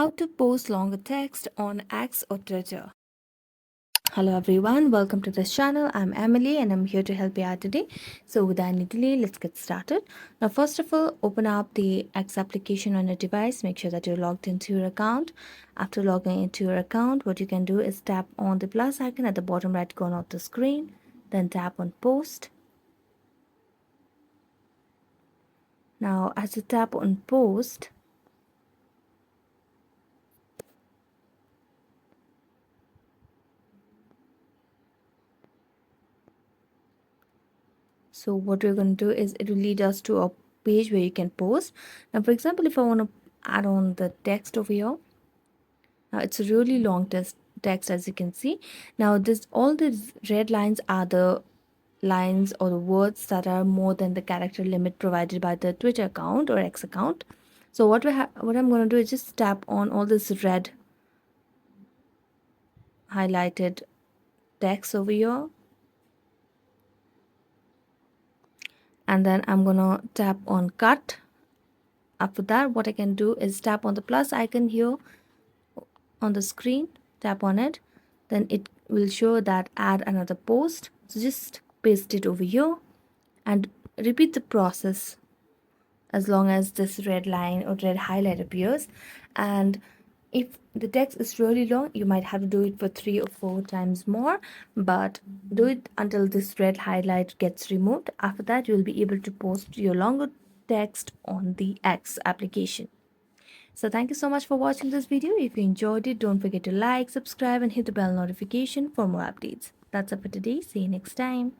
How to post longer text on X or Twitter. Hello everyone, welcome to this channel. I'm Emily and I'm here to help you out today. So without any delay, let's get started. Now first of all, open up the X application on your device. Make sure that you're logged into your account. After logging into your account, what you can do is tap on the plus icon at the bottom right corner of the screen. Then tap on post. Now as you tap on post, so what we're going to do is it will lead us to a page where you can post. Now for example, if I want to add on the text over here, now it's a really long text as you can see. Now this all these red lines are the lines or the words that are more than the character limit provided by the Twitter account or X account. So what I'm going to do is just tap on all this red highlighted text over here, and then I'm gonna tap on cut. After that, what I can do is tap on the plus icon here on the screen, tap on it, then it will show that add another post. So just paste it over here and repeat the process as long as this red line or red highlight appears. And if the text is really long, you might have to do it for 3 or 4 times more, but do it until this red highlight gets removed. After that, you'll be able to post your longer text on the X application. So thank you so much for watching this video. If you enjoyed it, don't forget to like, subscribe and hit the bell notification for more updates. That's it for today. See you next time.